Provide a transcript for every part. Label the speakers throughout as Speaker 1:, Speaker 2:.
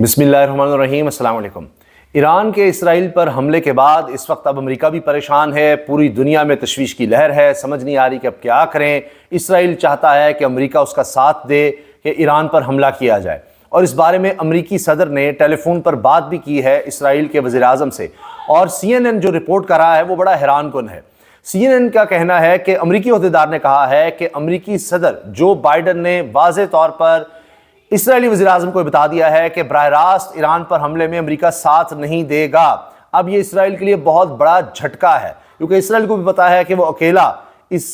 Speaker 1: بسم اللہ الرحمن الرحیم۔ السلام علیکم۔ ایران کے اسرائیل پر حملے کے بعد اس وقت اب امریکہ بھی پریشان ہے، پوری دنیا میں تشویش کی لہر ہے، سمجھ نہیں آ رہی کہ اب کیا کریں۔ اسرائیل چاہتا ہے کہ امریکہ اس کا ساتھ دے کہ ایران پر حملہ کیا جائے، اور اس بارے میں امریکی صدر نے ٹیلی فون پر بات بھی کی ہے اسرائیل کے وزیر اعظم سے، اور CNN جو رپورٹ کر رہا ہے وہ بڑا حیران کن ہے۔ CNN کا کہنا ہے کہ امریکی عہدیدار نے کہا ہے کہ امریکی صدر جو بائیڈن نے واضح طور پر اسرائیلی وزیر اعظم کو بتا دیا ہے کہ براہ راست ایران پر حملے میں امریکہ ساتھ نہیں دے گا۔ اب یہ اسرائیل کے لیے بہت بڑا جھٹکا ہے، کیونکہ اسرائیل کو بھی پتا ہے کہ وہ اکیلا اس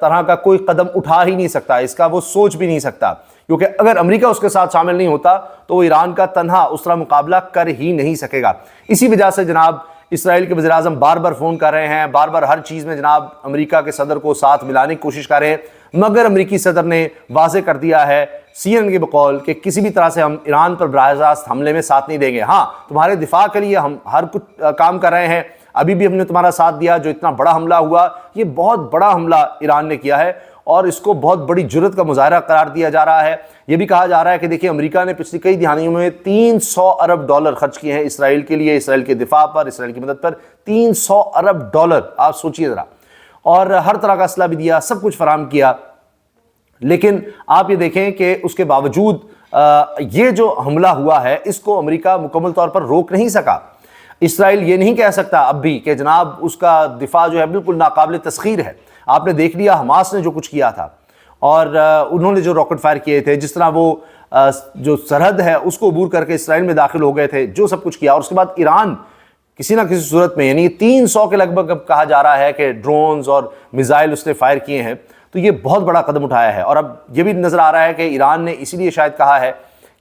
Speaker 1: طرح کا کوئی قدم اٹھا ہی نہیں سکتا، اس کا وہ سوچ بھی نہیں سکتا، کیونکہ اگر امریکہ اس کے ساتھ شامل نہیں ہوتا تو وہ ایران کا تنہا اس طرح مقابلہ کر ہی نہیں سکے گا۔ اسی وجہ سے جناب اسرائیل کے وزیر اعظم بار بار فون کر رہے ہیں، بار بار ہر چیز میں جناب امریکہ کے صدر کو ساتھ ملانے کی کوشش کر رہے ہیں، مگر امریکی صدر نے واضح کر دیا ہے CNN کے بقول کہ کسی بھی طرح سے ہم ایران پر براہ راست حملے میں ساتھ نہیں دیں گے۔ ہاں، تمہارے دفاع کے لیے ہم ہر کچھ کام کر رہے ہیں، ابھی بھی ہم نے تمہارا ساتھ دیا۔ جو اتنا بڑا حملہ ہوا، یہ بہت بڑا حملہ ایران نے کیا ہے، اور اس کو بہت بڑی جرأت کا مظاہرہ قرار دیا جا رہا ہے۔ یہ بھی کہا جا رہا ہے کہ دیکھیں امریکہ نے پچھلی کئی دہائیوں میں $300 ارب خرچ کیے ہیں اسرائیل کے لیے، اسرائیل کے دفاع پر، اسرائیل کی مدد پر۔ $300 ارب، آپ سوچئے ذرا، اور ہر طرح کا اسلحہ بھی دیا، سب کچھ فراہم کیا۔ لیکن آپ یہ دیکھیں کہ اس کے باوجود یہ جو حملہ ہوا ہے اس کو امریکہ مکمل طور پر روک نہیں سکا۔ اسرائیل یہ نہیں کہہ سکتا اب بھی کہ جناب اس کا دفاع جو ہے بالکل ناقابل تسخیر ہے۔ آپ نے دیکھ لیا حماس نے جو کچھ کیا تھا، اور انہوں نے جو راکٹ فائر کیے تھے، جس طرح وہ جو سرحد ہے اس کو عبور کر کے اسرائیل میں داخل ہو گئے تھے، جو سب کچھ کیا، اور اس کے بعد ایران کسی نہ کسی صورت میں، یعنی 300 کے لگ بھگ اب کہا جا رہا ہے کہ ڈرونز اور میزائل اس نے فائر کیے ہیں، تو یہ بہت بڑا قدم اٹھایا ہے۔ اور اب یہ بھی نظر آ رہا ہے کہ ایران نے اسی لیے شاید کہا ہے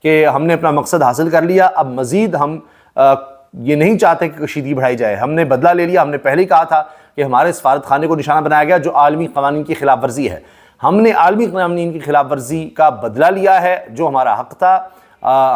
Speaker 1: کہ ہم نے اپنا مقصد حاصل کر لیا، اب مزید ہم یہ نہیں چاہتے کہ کشیدگی بڑھائی جائے، ہم نے بدلہ لے لیا۔ ہم نے پہلے ہی کہا تھا کہ ہمارے سفارت خانے کو نشانہ بنایا گیا، جو عالمی قوانین کی خلاف ورزی ہے۔ ہم نے عالمی قوانین کی خلاف ورزی کا بدلہ لیا ہے، جو ہمارا حق تھا،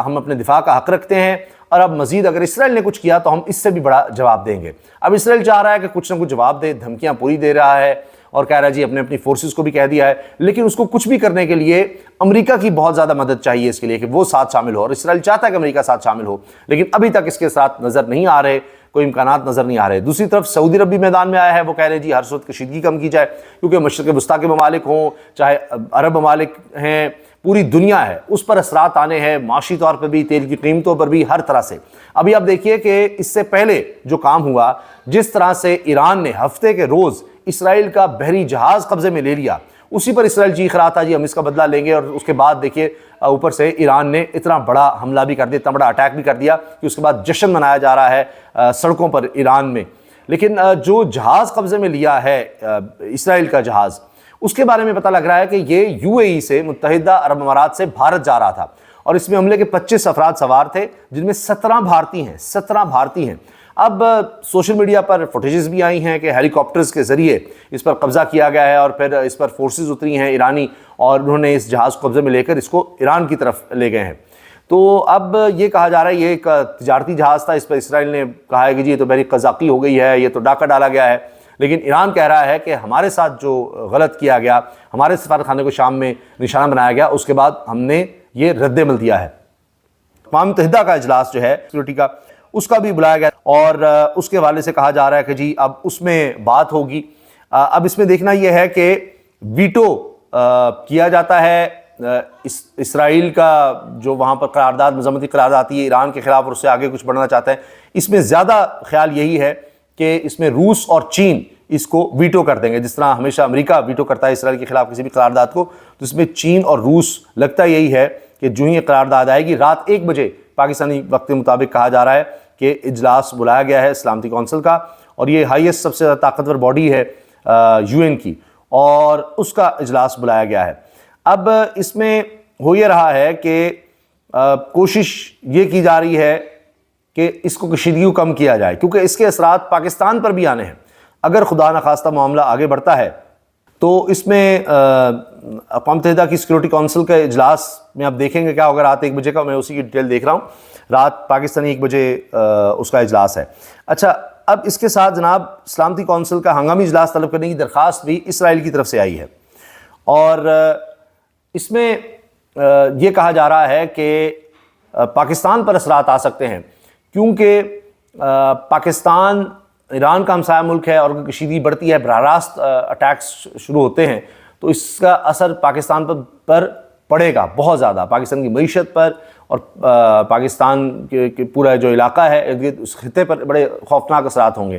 Speaker 1: ہم اپنے دفاع کا حق رکھتے ہیں، اور اب مزید اگر اسرائیل نے کچھ کیا تو ہم اس سے بھی بڑا جواب دیں گے۔ اب اسرائیل چاہ رہا ہے کہ کچھ نہ کچھ جواب دے، دھمکیاں پوری دے رہا ہے، اور کہہ رہا ہے جی اپنی فورسز کو بھی کہہ دیا ہے، لیکن اس کو کچھ بھی کرنے کے لیے امریکہ کی بہت زیادہ مدد چاہیے اس کے لیے کہ وہ ساتھ شامل ہو، اور اسرائیل چاہتا ہے کہ امریکہ ساتھ شامل ہو، لیکن ابھی تک اس کے ساتھ نظر نہیں آ رہے، کوئی امکانات نظر نہیں آ رہے۔ دوسری طرف سعودی عرب بھی میدان میں آیا ہے، وہ کہہ رہے ہیں جی ہر صورت کشیدگی کم کی جائے، کیونکہ مشرق وسطیٰ کے ممالک ہوں، چاہے عرب ممالک ہیں، پوری دنیا ہے، اس پر اثرات آنے ہیں، معاشی طور پر بھی، تیل کی قیمتوں پر بھی، ہر طرح سے۔ ابھی آپ دیکھیے کہ اس سے پہلے جو کام ہوا، جس طرح سے ایران نے ہفتے کے روز اسرائیل کا بحری جہاز قبضے میں لے لیا، اسی پر اسرائیل چیخ رہا تھا جی ہم اس کا بدلہ لیں گے، اور اس کے بعد دیکھیے اوپر سے ایران نے اتنا بڑا حملہ بھی کر دیا، اتنا بڑا اٹیک بھی کر دیا کہ اس کے بعد جشن منایا جا رہا ہے سڑکوں پر ایران میں۔ لیکن جو جہاز قبضے میں لیا ہے اسرائیل کا جہاز، اس کے بارے میں پتہ لگ رہا ہے کہ یہ UAE سے، متحدہ عرب امارات سے بھارت جا رہا تھا، اور اس میں حملے کے 25 افراد سوار تھے، جن میں 17 بھارتی ہیں، 17 بھارتی ہیں۔ اب سوشل میڈیا پر فوٹیجز بھی آئی ہیں کہ ہیلی کاپٹرز کے ذریعے اس پر قبضہ کیا گیا ہے، اور پھر اس پر فورسز اتری ہیں ایرانی، اور انہوں نے اس جہاز کو قبضے میں لے کر اس کو ایران کی طرف لے گئے ہیں۔ تو اب یہ کہا جا رہا ہے یہ ایک تجارتی جہاز تھا، اس پر اسرائیل نے کہا ہے کہ جی یہ تو بحری قزاقی ہو گئی ہے، یہ تو ڈاکہ ڈالا گیا ہے، لیکن ایران کہہ رہا ہے کہ ہمارے ساتھ جو غلط کیا گیا، ہمارے سفارت خانے کو شام میں نشانہ بنایا گیا، اس کے بعد ہم نے یہ رد عمل دیا ہے۔ اقوام متحدہ کا اجلاس جو ہے سیکورٹی کا، اس کا بھی بلایا گیا، اور اس کے حوالے سے کہا جا رہا ہے کہ جی اب اس میں بات ہوگی۔ اب اس میں دیکھنا یہ ہے کہ ویٹو کیا جاتا ہے اسرائیل کا، جو وہاں پر قرارداد، مذمتی قرارداد آتی ہے ایران کے خلاف، اور اس سے آگے کچھ بڑھنا چاہتا ہے۔ اس میں زیادہ خیال یہی ہے کہ اس میں روس اور چین اس کو ویٹو کر دیں گے، جس طرح ہمیشہ امریکہ ویٹو کرتا ہے اسرائیل کے خلاف کسی بھی قرارداد کو، تو اس میں چین اور روس لگتا یہی ہے کہ جو ہی قرارداد آئے گی، رات 1 بجے پاکستانی وقت کے مطابق کہا جا رہا ہے کہ اجلاس بلایا گیا ہے سلامتی کونسل کا، اور یہ ہائیسٹ سب سے زیادہ طاقتور باڈی ہے UN کی، اور اس کا اجلاس بلایا گیا ہے۔ اب اس میں ہو یہ رہا ہے کہ کوشش یہ کی جا رہی ہے کہ اس کو کشیدگی کو کم کیا جائے، کیونکہ اس کے اثرات پاکستان پر بھی آنے ہیں۔ اگر خدا نخواستہ معاملہ آگے بڑھتا ہے تو اس میں اقوام متحدہ کی سیکورٹی کونسل کے اجلاس میں آپ دیکھیں گے کیا ہوگا۔ رات 1 بجے کا میں اسی کی ڈیٹیل دیکھ رہا ہوں، رات پاکستانی 1 بجے اس کا اجلاس ہے۔ اچھا، اب اس کے ساتھ جناب سلامتی کونسل کا ہنگامی اجلاس طلب کرنے کی درخواست بھی اسرائیل کی طرف سے آئی ہے، اور اس میں یہ کہا جا رہا ہے کہ پاکستان پر اثرات آ سکتے ہیں، کیونکہ پاکستان ایران کا ہمسایہ ملک ہے، اور اگر کشیدگی بڑھتی ہے، براہ راست اٹیکس شروع ہوتے ہیں، تو اس کا اثر پاکستان پر پڑے گا بہت زیادہ، پاکستان کی معیشت پر، اور پاکستان کے پورا جو علاقہ ہے اس خطے پر بڑے خوفناک اثرات ہوں گے۔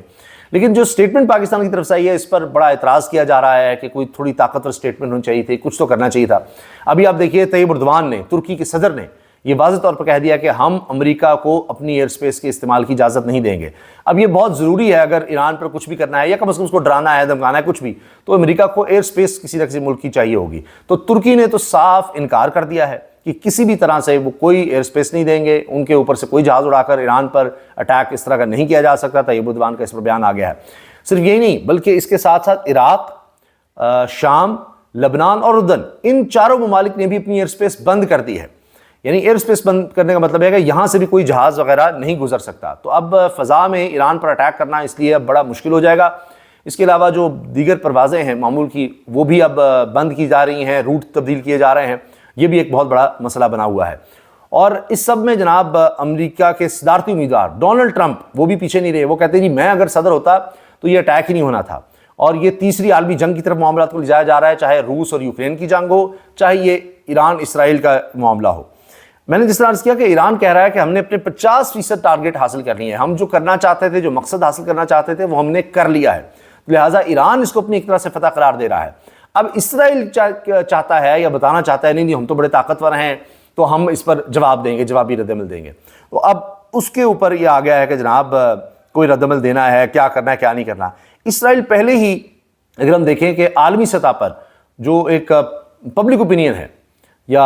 Speaker 1: لیکن جو سٹیٹمنٹ پاکستان کی طرف سے آئی ہے، اس پر بڑا اعتراض کیا جا رہا ہے کہ کوئی تھوڑی طاقتور سٹیٹمنٹ ہونی چاہیے تھی، کچھ تو کرنا چاہیے تھا۔ ابھی آپ دیکھیے طیب اردوان نے، ترکی کے صدر نے یہ واضح طور پر کہہ دیا کہ ہم امریکہ کو اپنی ایئر سپیس کے استعمال کی اجازت نہیں دیں گے۔ اب یہ بہت ضروری ہے، اگر ایران پر کچھ بھی کرنا ہے یا کم از کم اس کو ڈرانا ہے، دھمکانا ہے، کچھ بھی، تو امریکہ کو ایئر سپیس کسی نہ کسی ملک کی چاہیے ہوگی۔ تو ترکی نے تو صاف انکار کر دیا ہے کہ کسی بھی طرح سے وہ کوئی ایئر سپیس نہیں دیں گے، ان کے اوپر سے کوئی جہاز اڑا کر ایران پر اٹیک اس طرح کا نہیں کیا جا سکتا۔ طیب اردوان کا اس پر بیان آ گیا ہے۔ صرف یہی نہیں، بلکہ اس کے ساتھ ساتھ عراق، شام، لبنان اور اردن، ان چاروں ممالک نے بھی اپنی ایئر سپیس بند کر دی ہے۔ یعنی ایئر سپیس بند کرنے کا مطلب ہے کہ یہاں سے بھی کوئی جہاز وغیرہ نہیں گزر سکتا۔ تو اب فضا میں ایران پر اٹیک کرنا اس لیے اب بڑا مشکل ہو جائے گا۔ اس کے علاوہ جو دیگر پروازیں ہیں معمول کی، وہ بھی اب بند کی جا رہی ہیں، روٹ تبدیل کیے جا رہے ہیں۔ یہ بھی ایک بہت بڑا مسئلہ بنا ہوا ہے۔ اور اس سب میں جناب امریکہ کے صدارتی امیدوار ڈونلڈ ٹرمپ وہ بھی پیچھے نہیں رہے۔ وہ کہتے ہیں جی میں اگر صدر ہوتا تو یہ اٹیک ہی نہیں ہونا تھا، اور یہ تیسری عالمی جنگ کی طرف معاملات کو لے جایا جا رہا ہے، چاہے روس اور یوکرین کی جنگ ہو، چاہے یہ ایران اسرائیل کا معاملہ ہو۔ میں نے جس طرح عرض کیا کہ ایران کہہ رہا ہے کہ ہم نے اپنے 50% ٹارگٹ حاصل کر لیے ہیں، ہم جو کرنا چاہتے تھے، جو مقصد حاصل کرنا چاہتے تھے، وہ ہم نے کر لیا ہے، لہٰذا ایران اس کو اپنی ایک طرح سے فتح قرار دے رہا ہے۔ اب اسرائیل چاہتا ہے یا بتانا چاہتا ہے نہیں ہم تو بڑے طاقتور ہیں، تو ہم اس پر جواب دیں گے، جوابی رد عمل دیں گے۔ تو اب اس کے اوپر یہ آ گیا ہے کہ جناب کوئی رد عمل دینا ہے، کیا کرنا ہے کیا نہیں کرنا۔ اسرائیل پہلے ہی اگر ہم دیکھیں کہ عالمی سطح پر جو ایک پبلک اوپینین ہے یا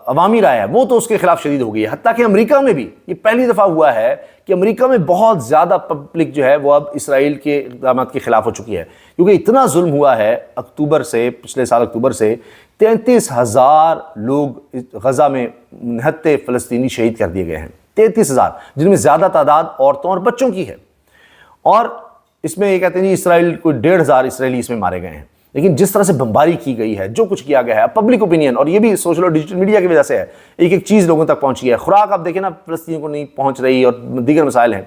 Speaker 1: عوامی رائے ہے، وہ تو اس کے خلاف شدید ہو گئی ہے۔ حتیٰ کہ امریکہ میں بھی یہ پہلی دفعہ ہوا ہے کہ امریکہ میں بہت زیادہ پبلک جو ہے وہ اب اسرائیل کے اقدامات کے خلاف ہو چکی ہے، کیونکہ اتنا ظلم ہوا ہے اکتوبر سے، پچھلے سال اکتوبر سے 33,000 لوگ غزہ میں نہتے فلسطینی شہید کر دیے گئے ہیں، 33,000، جن میں زیادہ تعداد عورتوں اور بچوں کی ہے۔ اور اس میں یہ کہتے ہیں جی اسرائیل کوئی 1,500 اسرائیلی اس میں مارے گئے ہیں۔ لیکن جس طرح سے بمباری کی گئی ہے، جو کچھ کیا گیا ہے، پبلک اوپینین، اور یہ بھی سوشل اور ڈیجیٹل میڈیا کی وجہ سے ہے، ایک ایک چیز لوگوں تک پہنچی ہے۔ خوراک آپ دیکھیں نا فلسطینیوں کو نہیں پہنچ رہی، اور دیگر مسائل ہیں،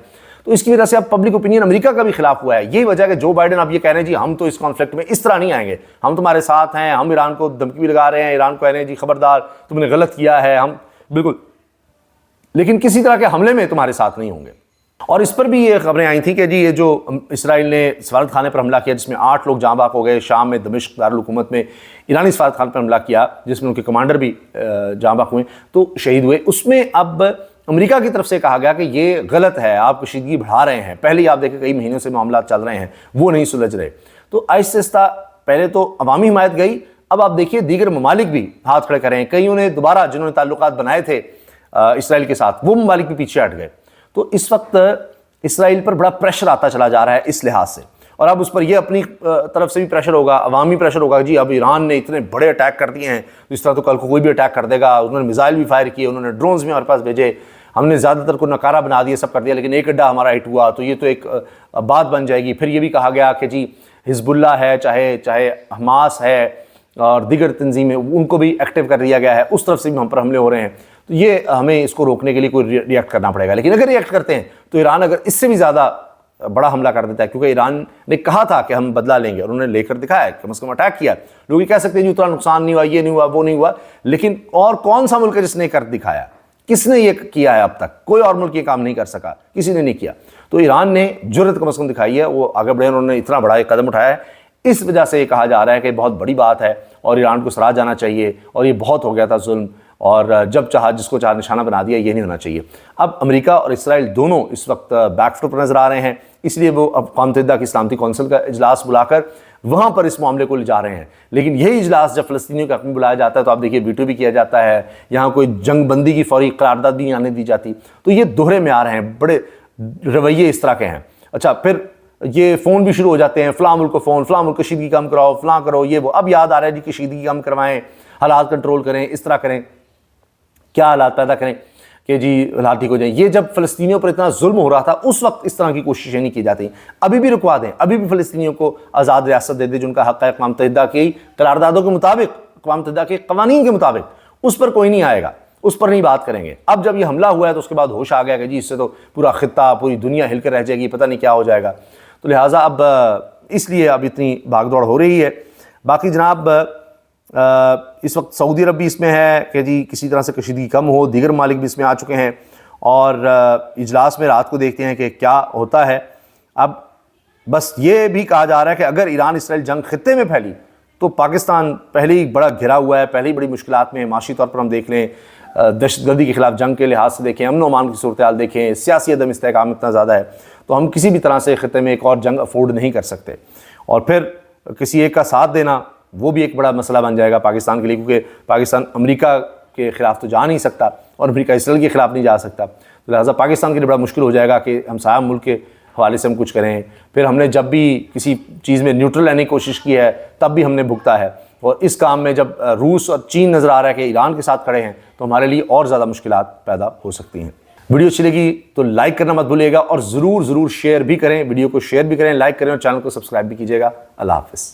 Speaker 1: تو اس کی وجہ سے اب پبلک اوپینین امریکہ کا بھی خلاف ہوا ہے۔ یہی وجہ ہے کہ جو بائیڈن اب یہ کہہ رہے ہیں جی ہم تو اس کانفلکٹ میں اس طرح نہیں آئیں گے، ہم تمہارے ساتھ ہیں، ہم ایران کو دھمکی بھی لگا رہے ہیں، ایران کو کہہ رہے ہیں جی خبردار تم نے غلط کیا ہے، ہم بالکل، لیکن کسی طرح کے حملے میں تمہارے ساتھ نہیں ہوں گے۔ اور اس پر بھی یہ خبریں آئی تھیں کہ جی یہ جو اسرائیل نے سفارت خانے پر حملہ کیا جس میں 8 لوگ جاں بحق ہو گئے، شام میں دمشق دارالحکومت میں ایرانی سفارت خانے پر حملہ کیا جس میں ان کے کمانڈر بھی جاں بحق ہوئے، تو شہید ہوئے، اس میں اب امریکہ کی طرف سے کہا گیا کہ یہ غلط ہے، آپ کشیدگی بڑھا رہے ہیں، پہلے ہی آپ دیکھیں کئی مہینوں سے معاملات چل رہے ہیں، وہ نہیں سلجھ رہے۔ تو آہستہ آہستہ پہلے تو عوامی حمایت گئی، اب آپ دیکھیے دیگر ممالک بھی ہاتھ کھڑے کریں، کئیوں نے دوبارہ جنہوں نے تعلقات بنائے تھے اسرائیل کے ساتھ، وہ ممالک بھی پیچھے ہٹ گئے۔ تو اس وقت اسرائیل پر بڑا پریشر آتا چلا جا رہا ہے اس لحاظ سے، اور اب اس پر یہ اپنی طرف سے بھی پریشر ہوگا، عوامی پریشر ہوگا، جی اب ایران نے اتنے بڑے اٹیک کر دیے ہیں، اس طرح تو کل کو کوئی بھی اٹیک کر دے گا، انہوں نے میزائل بھی فائر کیے، انہوں نے ڈرونز بھی ہمارے پاس بھیجے، ہم نے زیادہ تر کو نکارہ بنا دیا، سب کر دیا، لیکن ایک اڈا ہمارا ہٹ ہوا، تو یہ تو ایک بات بن جائے گی۔ پھر یہ بھی کہا گیا کہ جی حزب اللہ ہے، چاہے حماس ہے اور دیگر تنظیمیں، ان کو بھی ایکٹیو کر دیا گیا ہے، اس طرف سے بھی ہم پر حملے ہو رہے ہیں، تو یہ ہمیں اس کو روکنے کے لیے کوئی ریئیکٹ کرنا پڑے گا۔ لیکن اگر ریئیکٹ کرتے ہیں تو ایران اگر اس سے بھی زیادہ بڑا حملہ کر دیتا ہے، کیونکہ ایران نے کہا تھا کہ ہم بدلہ لیں گے، اور انہوں نے لے کر دکھایا، کم از کم اٹیک کیا۔ لوگ یہ کہہ سکتے ہیں جی اتنا نقصان نہیں ہوا، یہ نہیں ہوا، وہ نہیں ہوا، لیکن اور کون سا ملک ہے جس نے کر دکھایا؟ کس نے یہ کیا ہے اب تک؟ کوئی اور ملک یہ کام نہیں کر سکا، کسی نے نہیں کیا۔ تو ایران نے جرأت کم از کم دکھائی ہے، وہ آگے بڑھے، انہوں نے اتنا بڑا ایک قدم اٹھایا ہے، اس وجہ سے یہ کہا جا رہا ہے کہ بہت بڑی بات ہے اور ایران کو سراہ جانا چاہیے، اور یہ بہت ہو گیا تھا ظلم، اور جب چاہا جس کو چاہا نشانہ بنا دیا، یہ نہیں ہونا چاہیے۔ اب امریکہ اور اسرائیل دونوں اس وقت بیک فٹ پر نظر آ رہے ہیں، اس لیے وہ اب اقوام متحدہ کی سلامتی کونسل کا اجلاس بلا کر وہاں پر اس معاملے کو لے جا رہے ہیں۔ لیکن یہی اجلاس جب فلسطینیوں کے حق میں بلایا جاتا ہے تو آپ دیکھیے ویٹو بھی کیا جاتا ہے، یہاں کوئی جنگ بندی کی فوری قرارداد بھی نہیں آنے دی جاتی۔ تو یہ دوہرے معیار ہیں، بڑے رویے اس طرح کے ہیں۔ اچھا، پھر یہ فون بھی شروع ہو جاتے ہیں، فلاں ملک کو فون، فلاں ملک کشیدگی کم کراؤ، فلاں کرو، یہ وہ۔ اب یاد آ رہا ہے جی کشیدگی کم کروائیں، حالات کنٹرول کریں، اس طرح کریں، کیا حالات پیدا کریں کہ جی حالات ٹھیک ہو جائیں۔ یہ جب فلسطینیوں پر اتنا ظلم ہو رہا تھا اس وقت اس طرح کی کوششیں نہیں کی جاتی۔ ابھی بھی رکوا دیں، ابھی بھی فلسطینیوں کو آزاد ریاست دے دیں، جن کا حق ہے اقوام متحدہ کی قراردادوں کے مطابق، اقوام متحدہ کے قوانین کے مطابق، اس پر کوئی نہیں آئے گا۔ اس پر نہیں بات کریں گے۔ اب جب یہ حملہ ہوا ہے تو اس کے بعد ہوش آ گیا کہ جی اس سے تو پورا خطہ، پوری دنیا ہل کر رہ جائے گی، پتہ نہیں کیا ہو جائے گا۔ تو لہٰذا اب اس لیے اب اتنی بھاگ دوڑ ہو رہی ہے۔ باقی جناب اس وقت سعودی عرب بھی اس میں ہے کہ جی کسی طرح سے کشیدگی کم ہو، دیگر ممالک بھی اس میں آ چکے ہیں، اور اجلاس میں رات کو دیکھتے ہیں کہ کیا ہوتا ہے۔ اب بس یہ بھی کہا جا رہا ہے کہ اگر ایران اسرائیل جنگ خطے میں پھیلی تو پاکستان پہلے ہی بڑا گھرا ہوا ہے، پہلے ہی بڑی مشکلات میں ہے۔ معاشی طور پر ہم دیکھ لیں، دہشت گردی کے خلاف جنگ کے لحاظ سے دیکھیں، امن و امان کی صورتحال دیکھیں، سیاسی عدم استحکام اتنا زیادہ ہے، تو ہم کسی بھی طرح سے خطے میں ایک اور جنگ افورڈ نہیں کر سکتے۔ اور پھر کسی ایک کا ساتھ دینا وہ بھی ایک بڑا مسئلہ بن جائے گا پاکستان کے لیے، کیونکہ پاکستان امریکہ کے خلاف تو جا نہیں سکتا اور امریکہ اسرائیل کے خلاف نہیں جا سکتا، تو لہٰذا پاکستان کے لیے بڑا مشکل ہو جائے گا کہ ہمسایہ ملک کے حوالے سے ہم کچھ کریں۔ پھر ہم نے جب بھی کسی چیز میں نیوٹرل رہنے کی کوشش کی ہے تب بھی ہم نے بھگتا ہے، اور اس کام میں جب روس اور چین نظر آ رہا ہے کہ ایران کے ساتھ کھڑے ہیں تو ہمارے لیے اور زیادہ مشکلات پیدا ہو سکتی ہیں۔ ویڈیو اچھی لگی تو لائک کرنا مت بھولیے گا، اور ضرور شیئر بھی کریں، ویڈیو کو شیئر بھی کریں، لائک کریں، اور چینل کو سبسکرائب بھی کیجیے گا۔ اللہ حافظ۔